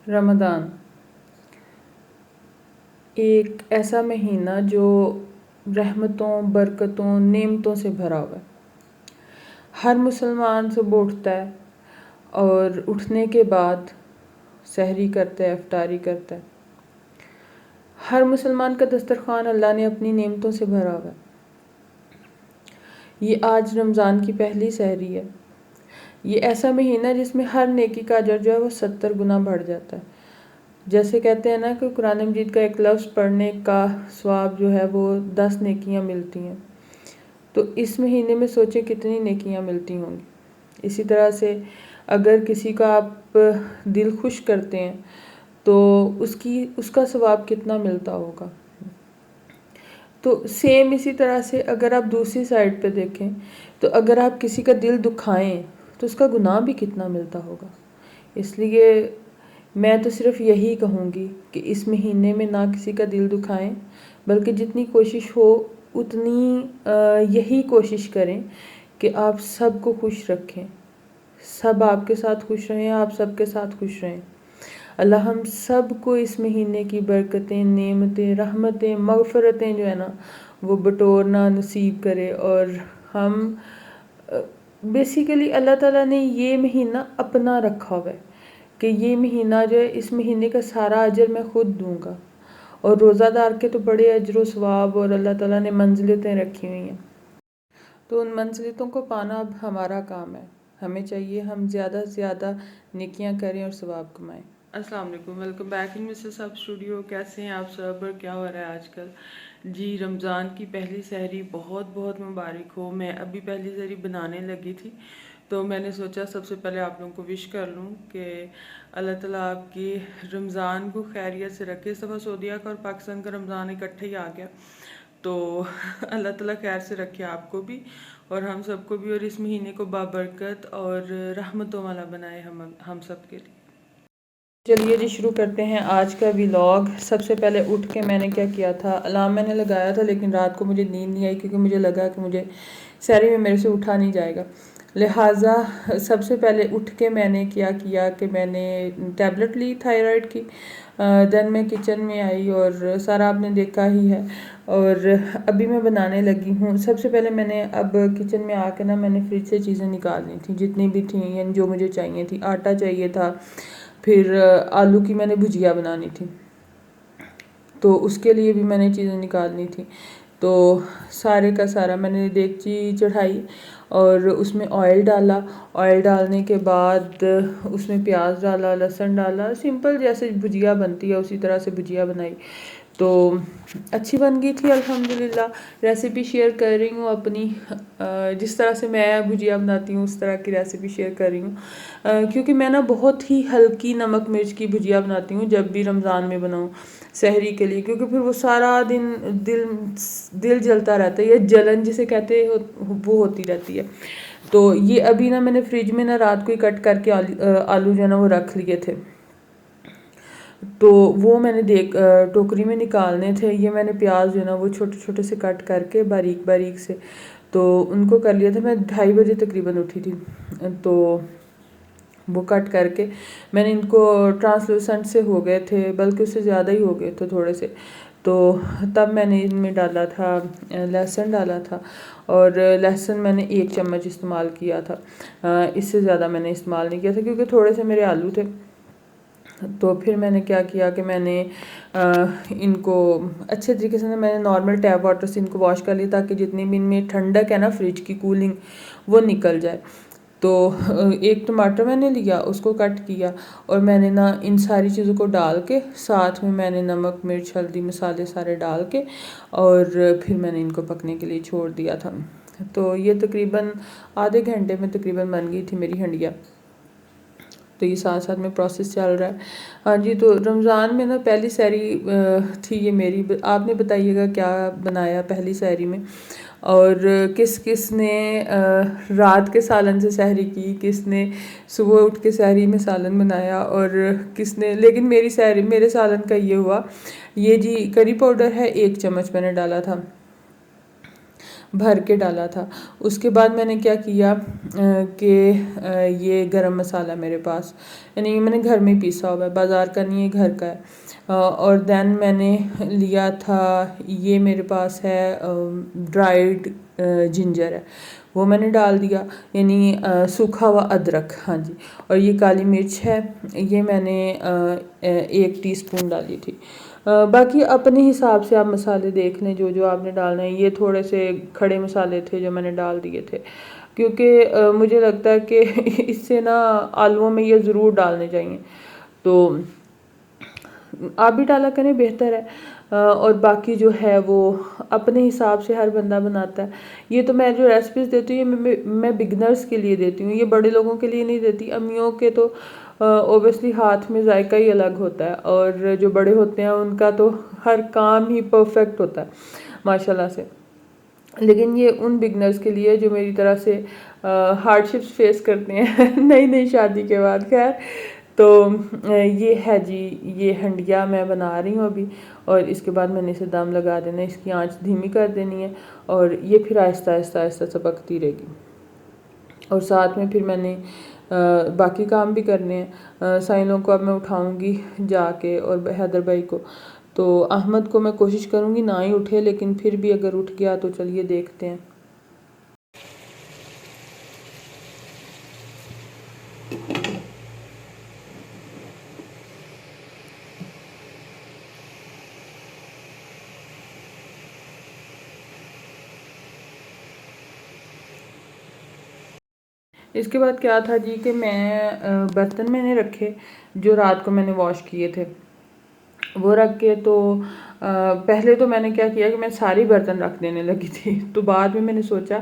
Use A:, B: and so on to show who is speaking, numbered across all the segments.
A: रमज़ान एक ऐसा महीना जो रहमतों, बरकतों, नेमतों से भरा हुआ है। हर मुसलमान सुबह उठता है और उठने के बाद सहरी करता है, इफ्तारी करता है। हर मुसलमान का दस्तरखान अल्लाह ने अपनी नेमतों से भरा हुआ है। ये आज रमज़ान की पहली सहरी है। ये ऐसा महीना है जिसमें हर नेकी का अजर जो है वो 70 गुना बढ़ जाता है। जैसे कहते हैं ना कि कुरान मजीद का एक लफ्ज़ पढ़ने का सवाब जो है वो 10 नेकियां मिलती हैं। तो इस महीने में सोचें कितनी नेकियां मिलती होंगी। इसी तरह से अगर किसी का आप दिल खुश करते हैं तो उसका सवाब कितना मिलता होगा। तो सेम इसी तरह से अगर आप दूसरी साइड पे देखें तो अगर आप किसी का दिल दुखाएं तो उसका गुनाह भी कितना मिलता होगा। इसलिए मैं तो सिर्फ यही कहूँगी कि इस महीने में ना किसी का दिल दुखाएं, बल्कि जितनी कोशिश हो उतनी यही कोशिश करें कि आप सबको खुश रखें, सब आपके साथ खुश रहें, आप सबके साथ खुश रहें। अल्लाह हम सब को इस महीने की बरकतें, नेमतें, रहमतें, मग़फ़िरतें जो है ना वो बटोरना नसीब करे। और हम बेसिकली अल्लाह ताला ने ये महीना अपना रखा हुआ है कि ये महीना जो है, इस महीने का सारा अजर मैं खुद दूंगा। और रोज़ादार के तो बड़े अजर व सवाब और अल्लाह ताला ने मंजिलतें रखी हुई हैं। तो उन मंजिलतों को पाना अब हमारा काम है। हमें चाहिए हम ज़्यादा से ज़्यादा नेकियां करें और सवाब कमाएं। अस्सलाम वालेकुम, वेलकम बैक इन मिसेस सब स्टूडियो। कैसे हैं आप सब और क्या हो रहा है आजकल? जी, रमज़ान की पहली सहरी बहुत बहुत मुबारक हो। मैं अभी पहली सहरी बनाने लगी थी तो मैंने सोचा सबसे पहले आप लोगों को विश कर लूँ कि अल्लाह ताला आपकी रमज़ान को खैरियत से रखे। इस दफ़ा सऊदीया का और पाकिस्तान का रमज़ान इकट्ठे ही आ गया तो अल्लाह ताला खैर से रखे आपको भी और हम सबको भी, और इस महीने को बाबरकत और रहमतों वाला बनाए हम सब के लिए। चलिए जी शुरू करते हैं आज का व्लॉग। सबसे पहले उठ के मैंने क्या किया था, अलार्म मैंने लगाया था लेकिन रात को मुझे नींद नहीं आई क्योंकि मुझे लगा कि मुझे सहरी में मेरे से उठा नहीं जाएगा। लिहाजा सबसे पहले उठ के मैंने क्या किया कि मैंने टैबलेट ली थायराइड की। देन मैं किचन में आई और सारा आपने देखा ही है और अभी मैं बनाने लगी हूँ। सबसे पहले मैंने अब किचन में आके ना मैंने फ्रिज से चीज़ें निकालनी थी जितनी भी थी यानी जो मुझे चाहिए थी। आटा चाहिए था, फिर आलू की मैंने भुजिया बनानी थी तो उसके लिए भी मैंने चीज़ें निकालनी थी। तो सारे का सारा मैंने देगची चढ़ाई और उसमें ऑयल डाला। ऑयल डालने के बाद उसमें प्याज डाला, लहसुन डाला, सिंपल जैसे भुजिया बनती है उसी तरह से भुजिया बनाई तो अच्छी बन गई थी अल्हम्दुलिल्लाह। रेसिपी शेयर कर रही हूँ अपनी, जिस तरह से मैं भुजिया बनाती हूँ उस तरह की रेसिपी शेयर कर रही हूँ क्योंकि मैं ना बहुत ही हल्की नमक मिर्च की भुजिया बनाती हूँ जब भी रमज़ान में बनाऊँ सहरी के लिए, क्योंकि फिर वो सारा दिन दिल जलता रहता है, ये जलन जिसे कहते हैं वो होती रहती है। तो ये अभी ना मैंने फ्रिज में ना रात को ही कट करके आलू जो है ना वो रख लिए थे तो वो मैंने टोकरी में निकालने थे। ये मैंने प्याज जो है ना वो छोटे छोटे से कट करके बारीक बारीक से तो उनको कर लिया था। मैं 2:30 बजे तकरीबन उठी थी तो वो कट करके मैंने इनको ट्रांसलूसेंट से हो गए थे, बल्कि उससे ज़्यादा ही हो गए थे थोड़े से। तो तब मैंने इनमें डाला था लहसुन डाला था और लहसुन मैंने 1 चम्मच इस्तेमाल किया था, इससे ज़्यादा मैंने इस्तेमाल नहीं किया था क्योंकि थोड़े से मेरे आलू थे। तो फिर मैंने क्या किया कि मैंने इनको अच्छे तरीके से मैंने नॉर्मल टैप वाटर से इनको वॉश कर लिया ताकि जितनी भी इनमें ठंडक है ना फ्रिज की कूलिंग वो निकल जाए। तो 1 टमाटर मैंने लिया, उसको कट किया और मैंने ना इन सारी चीज़ों को डाल के साथ में मैंने नमक मिर्च हल्दी मसाले सारे डाल के और फिर मैंने इनको पकने के लिए छोड़ दिया था। तो ये तकरीबन आधे घंटे में तकरीबन बन गई थी मेरी हंडिया। तो ये साथ साथ में प्रोसेस चल रहा है। हाँ जी, तो रमज़ान में ना पहली सहरी थी ये मेरी। आपने बताइएगा क्या बनाया पहली सहरी में और किस किस ने रात के सालन से सहरी की, किसने सुबह उठ के सहरी में सालन बनाया और किसने, लेकिन मेरे सालन का ये हुआ। ये जी करी पाउडर है 1 चम्मच मैंने डाला था, भर के डाला था। उसके बाद मैंने क्या किया कि ये गरम मसाला मेरे पास, यानी ये मैंने घर में ही पीसा हुआ है, बाज़ार का नहीं है, घर का है। और देन मैंने लिया था, ये मेरे पास है ड्राइड जिंजर है, वो मैंने डाल दिया, यानी सूखा हुआ अदरक, हाँ जी। और ये काली मिर्च है, ये मैंने 1 टीस्पून डाली थी। बाकी अपने हिसाब से आप मसाले देख लें जो जो आपने डालना है। ये थोड़े से खड़े मसाले थे जो मैंने डाल दिए थे, क्योंकि मुझे लगता है कि इससे ना आलूओं में ये ज़रूर डालने चाहिए, तो आप भी डाला करें, बेहतर है। और बाकी जो है वो अपने हिसाब से हर बंदा बनाता है। ये तो मैं जो रेसिपीज़ देती हूँ ये मैं बिगनर्स के लिए देती हूँ, ये बड़े लोगों के लिए नहीं देती। अम्मियों के तो ओबियसली हाथ में जायका ही अलग होता है, और जो बड़े होते हैं उनका तो हर काम ही परफेक्ट होता है माशाल्लाह से। लेकिन ये उन बिगनर्स के लिए जो मेरी तरह से हार्डशिप्स फेस करते हैं नई नई शादी के बाद। खैर, तो ये है जी, ये हंडिया मैं बना रही हूँ अभी, और इसके बाद मैंने इसे दम लगा देना है, इसकी आंच धीमी कर देनी है, और ये फिर आहिस्ता आहिस्ता आहिस्ता से पकती रहेगी। और साथ में फिर मैंने बाकी काम भी करने हैं। साइनों को अब मैं उठाऊंगी जाके, और हैदर भाई को, तो अहमद को मैं कोशिश करूँगी ना ही उठे, लेकिन फिर भी अगर उठ गया तो चलिए देखते हैं। इसके बाद क्या था जी कि मैं बर्तन मैंने रखे जो रात को मैंने वॉश किए थे, वो रख के, तो पहले तो मैंने क्या किया कि मैं सारी बर्तन रख देने लगी थी। तो बाद में मैंने सोचा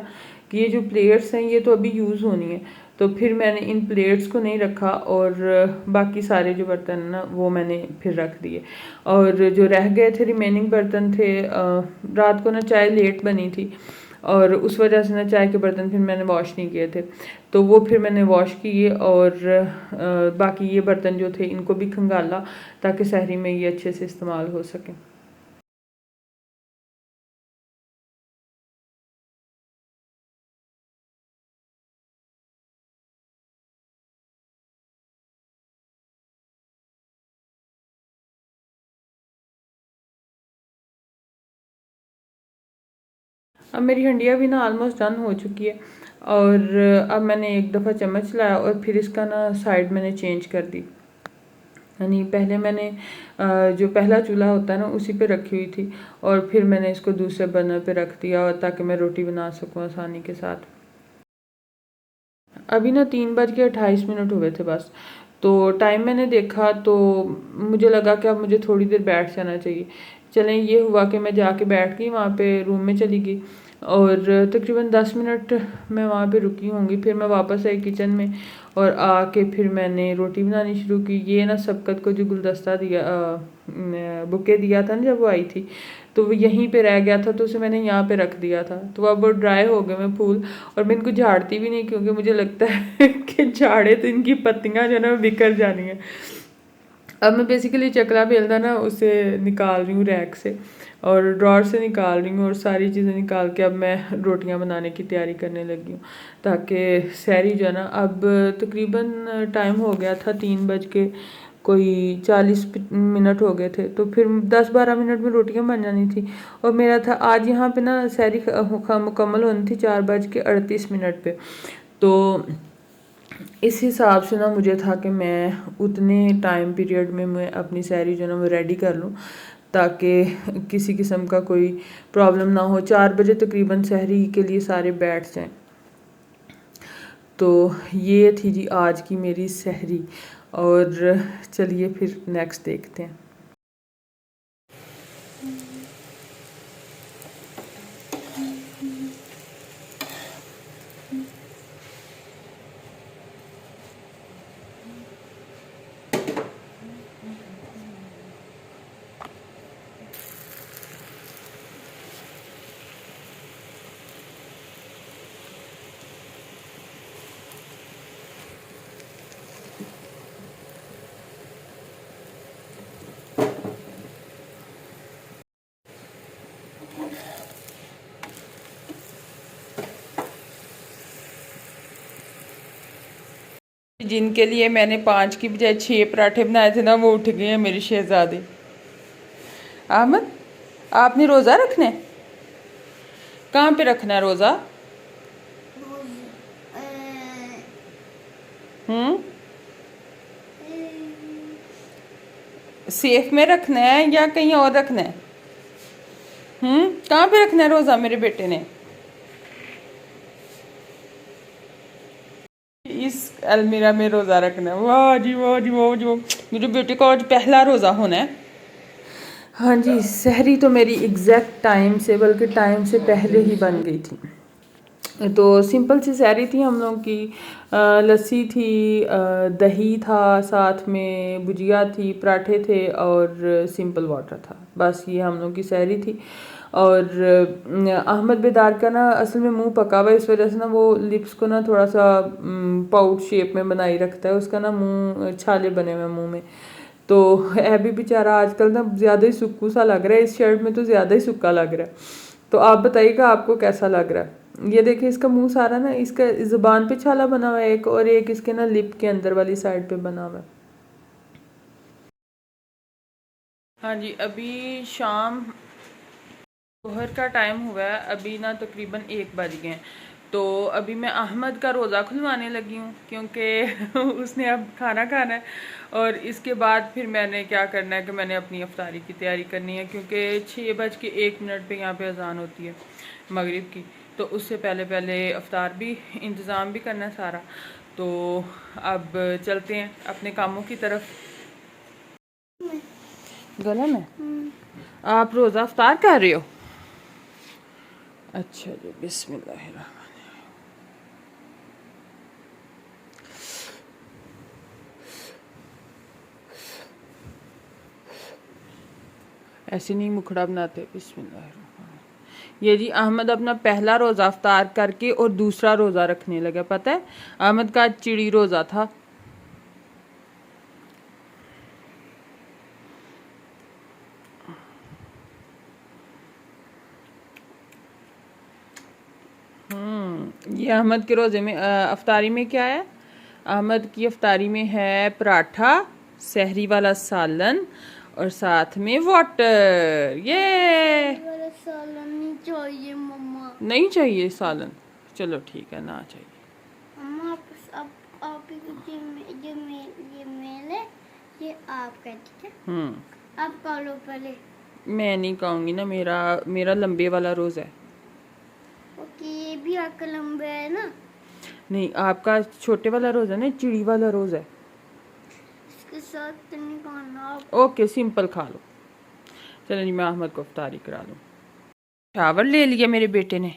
A: कि ये जो प्लेट्स हैं ये तो अभी यूज़ होनी है, तो फिर मैंने इन प्लेट्स को नहीं रखा, और बाकी सारे जो बर्तन हैं ना वो मैंने फिर रख दिए। और जो रह गए थे रिमेनिंग बर्तन थे, रात को ना चाय लेट बनी थी, और उस वजह से ना चाय के बर्तन फिर मैंने वॉश नहीं किए थे, तो वो फिर मैंने वॉश किए। और बाकी ये बर्तन जो थे इनको भी खंगाला, ताकि सहरी में ये अच्छे से इस्तेमाल हो सके। अब मेरी हंडिया भी ना ऑलमोस्ट डन हो चुकी है, और अब मैंने एक दफ़ा चम्मच लाया और फिर इसका ना साइड मैंने चेंज कर दी, यानी पहले मैंने जो पहला चूल्हा होता है ना उसी पे रखी हुई थी, और फिर मैंने इसको दूसरे बर्नर पे रख दिया, और ताकि मैं रोटी बना सकूँ आसानी के साथ। अभी ना 3:28 हुए थे बस, तो टाइम मैंने देखा तो मुझे लगा कि अब मुझे थोड़ी देर बैठ जाना चाहिए। चलें, ये हुआ कि मैं जाके बैठ गई वहाँ पे, रूम में चली गई, और तकरीबन 10 मिनट मैं वहाँ पे रुकी होंगी। फिर मैं वापस आई किचन में, और आके फिर मैंने रोटी बनानी शुरू की। ये ना सबकत को जो गुलदस्ता दिया, बुके दिया था ना जब वो आई थी, तो वो यहीं पे रह गया था, तो उसे मैंने यहाँ पे रख दिया था, तो अब वो ड्राई हो गए मैं फूल। और मैं इनको झाड़ती भी नहीं, क्योंकि मुझे लगता है कि झाड़े तो इनकी पत्तियाँ जो है ना बिखर जानी है। अब मैं बेसिकली चकला बेलना ना उसे निकाल रही हूँ रैक से, और ड्रॉर से निकाल रही हूँ, और सारी चीज़ें निकाल के अब मैं रोटियाँ बनाने की तैयारी करने लगी हूँ, ताकि सहरी जो है ना, अब तकरीबन टाइम हो गया था 3 बज के कोई 40 मिनट हो गए थे, तो फिर 10-12 मिनट में रोटियाँ बन जानी थी। और मेरा था आज यहाँ पे ना सहरी मुकम्मल होनी थी 4:38 पे, तो इस हिसाब से ना मुझे था कि मैं उतने टाइम पीरियड में मैं अपनी सहरी जो ना वो रेडी कर लूँ, ताकि किसी किस्म का कोई प्रॉब्लम ना हो। 4 बजे तकरीबन सहरी के लिए सारे बैठ जाएं। तो ये थी जी आज की मेरी सहरी, और चलिए फिर नेक्स्ट देखते हैं। जिनके लिए मैंने 5 की बजाय 6 पराठे बनाए थे ना, वो उठ गए हैं मेरे शहजादे। अहमद, आपने रोज़ा रखना है? कहाँ पे रखना है रोज़ा? सेफ में रखना है या कहीं और रखना है? कहाँ पे रखना है रोज़ा मेरे बेटे ने? इस अलमीरा में रोज़ा रखना है। वाह जी वाह जी वाह जी वाह, मेरे बेटे का आज पहला रोज़ा होना है। हाँ जी, सहरी तो मेरी एग्जैक्ट टाइम से, बल्कि टाइम से पहले ही बन गई थी। तो सिंपल सी सहरी थी हम लोग की। लस्सी थी, दही था, साथ में भुजिया थी, पराठे थे और सिंपल वाटर था। बस ये हम लोग की सहरी थी। और अहमद बेदार का ना असल में मुंह पका हुआ है, इस वजह से ना वो लिप्स को ना थोड़ा सा पाउट शेप में बनाई रखता है। उसका ना मुंह छाले बने हुए मुंह में। तो है भी बेचारा आजकल ना ज़्यादा ही सुक्कू सा लग रहा है। इस शर्ट में तो ज़्यादा ही सुक्का लग रहा है। तो आप बताइएगा आपको कैसा लग रहा है। ये देखिए, इसका मुंह सारा ना, इसका ज़ुबान पे छाला बना हुआ है एक, और एक इसके ना लिप के अंदर वाली साइड पे बना हुआ है। हाँ जी, अभी शाम दोपहर का टाइम हुआ है। अभी ना तकरीबन 1 बज गए हैं। तो अभी मैं अहमद का रोज़ा खुलवाने लगी हूँ, क्योंकि उसने अब खाना खाना है। और इसके बाद फिर मैंने क्या करना है कि मैंने अपनी अफ्तारी की तैयारी करनी है, क्योंकि 6:01 पे यहाँ पे अजान होती है मगरिब की। तो उससे पहले पहले अफ्तार भी इंतज़ाम भी करना है सारा। तो अब चलते हैं अपने कामों की तरफ। गला में आप रोज़ा अफ्तार कर रहे हो? अच्छा जी, बिस्मिल्लाह। ऐसे नहीं मुखड़ा बनाते। बिस्मिल्लाह। ये जी अहमद अपना पहला रोज़ा अफ्तार करके और दूसरा रोज़ा रखने लगा। पता है, अहमद का चिड़ी रोज़ा था। ये अहमद के रोज़े में अफ्तारी में क्या है? अहमद की अफ्तारी में है पराठा, सहरी वाला सालन और साथ में वाटर। ये
B: सालन नहीं चाहिए मम्मा।
A: नहीं चाहिए सालन? चलो ठीक है, ना चाहिए।
B: मम्मा आप ये मेरे, ये आपका, ठीक है? आप खा लो पहले।
A: मैं नहीं खाऊंगी ना, मेरा लंबे वाला रोज़ा है।
B: ओके, ये भी आपका लंबा है ना?
A: नहीं, आपका छोटे वाला रोज़ा ना, चिड़ी वाला रोज़ा है।
B: इसके साथ तो नहीं खाना आप।
A: ओके, सिंपल खा लो। चलो जी, मैं अहमद को अफ्तारी करा लूँ। शावर ले लिया मेरे बेटे ने,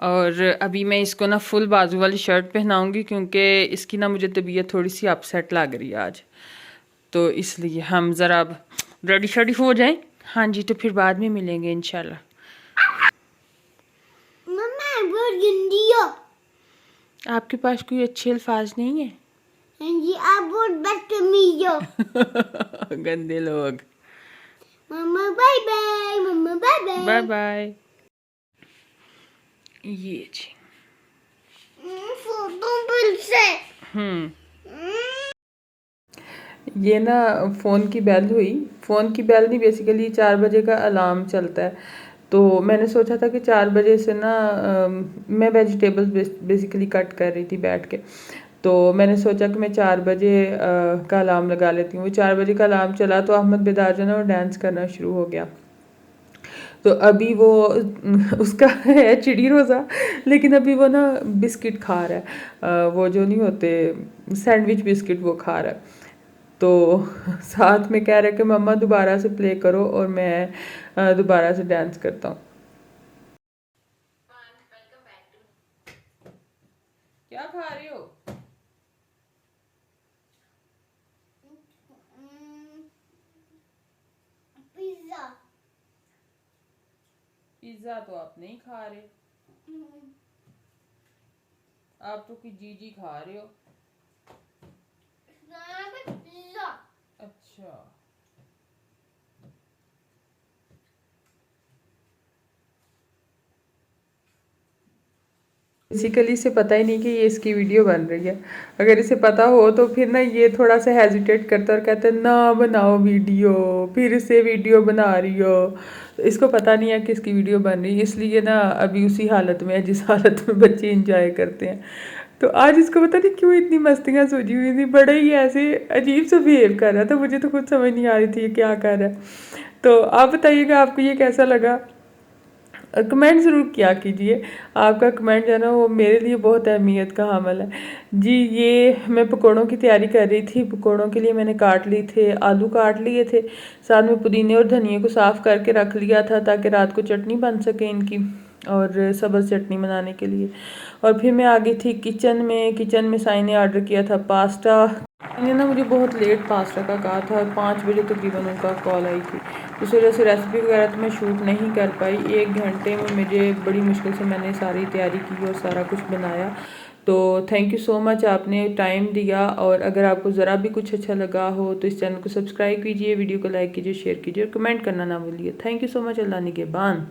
A: और अभी मैं इसको ना फुल बाजू वाली शर्ट पहनाऊंगी, क्योंकि इसकी ना मुझे तबीयत थोड़ी सी अपसेट लग रही है आज। तो इसलिए हम ज़रा अब रेडी शेडी हो जाएं। हाँ जी, तो फिर बाद में मिलेंगे इंशाल्लाह।
B: मम्मा बहुत गंदी हो।
A: आपके पास कोई अच्छे अल्फाज नहीं है?
B: हाँ जी, आप बहुत बदतमीज हो।
A: गंदे लोग।
B: मम्मा बाय बाय, मम्मा बाय बाय।
A: Bye bye. ये जी
B: फोटो बिल से।
A: ये ना फ़ोन की बेल हुई। फ़ोन की बेल नहीं, बेसिकली 4 बजे का अलार्म चलता है। तो मैंने सोचा था कि 4 बजे से ना मैं वेजिटेबल्स बेसिकली कट कर रही थी बैठ के। तो मैंने सोचा कि मैं 4 बजे का अलार्म लगा लेती हूँ। वो 4 बजे का अलार्म चला तो अहमद बेदार जो ना वो डांस करना शुरू हो गया। तो अभी वो उसका है चिड़ी रोज़ा, लेकिन अभी वो ना बिस्किट खा रहा है। वो जो नहीं होते सैंडविच बिस्किट, वो खा रहा है। तो साथ में कह रहा है कि मम्मा दोबारा से प्ले करो और मैं दोबारा से डांस करता हूँ। क्या खा रही हो?
B: पिज्जा।
A: पिज्ज़ा तो आप नहीं खा रहे, आप तो कोई जी खा रहे हो।
B: पिज्जा।
A: अच्छा, बेसिकली इसे पता ही नहीं कि ये इसकी वीडियो बन रही है। अगर इसे पता हो तो फिर ना ये थोड़ा सा हेजिटेट करता है और कहता है ना बनाओ वीडियो, फिर से वीडियो बना रही हो। तो इसको पता नहीं है कि इसकी वीडियो बन रही है, इसलिए ना अभी उसी हालत में है जिस हालत में बच्चे इंजॉय करते हैं। तो आज इसको पता नहीं क्यों इतनी मस्तियाँ सूझी हुई थी, बड़े ही ऐसे अजीब सा बिहेव कर रहा था, मुझे तो खुद समझ नहीं आ रही थी ये क्या कर रहा है। तो आप बताइएगा आपको ये कैसा लगा, कमेंट ज़रूर किया कीजिए। आपका कमेंट जो है ना वो मेरे लिए बहुत अहमियत का हामिल है जी। ये मैं पकौड़ों की तैयारी कर रही थी। पकौड़ों के लिए मैंने काट लिए थे, आलू काट लिए थे, साथ में पुदीने और धनिए को साफ़ करके रख लिया था ताकि रात को चटनी बन सके इनकी, और सब्ज़ चटनी बनाने के लिए। और फिर मैं आ गई थी किचन में साई ने ऑर्डर किया था पास्ता। मैंने ना मुझे बहुत लेट पास्ता का कहा था, 5 बजे तकरीबन उनका कॉल आई थी, उस वजह से रेसिपी वगैरह तो मैं शूट नहीं कर पाई। 1 घंटे में मुझे बड़ी मुश्किल से मैंने सारी तैयारी की और सारा कुछ बनाया। तो थैंक यू सो मच, आपने टाइम दिया। और अगर आपको ज़रा भी कुछ अच्छा लगा हो तो इस चैनल को सब्सक्राइब कीजिए, वीडियो को लाइक कीजिए, शेयर कीजिए और कमेंट करना ना भूलिए। Thank you so much. Allah निगहबान।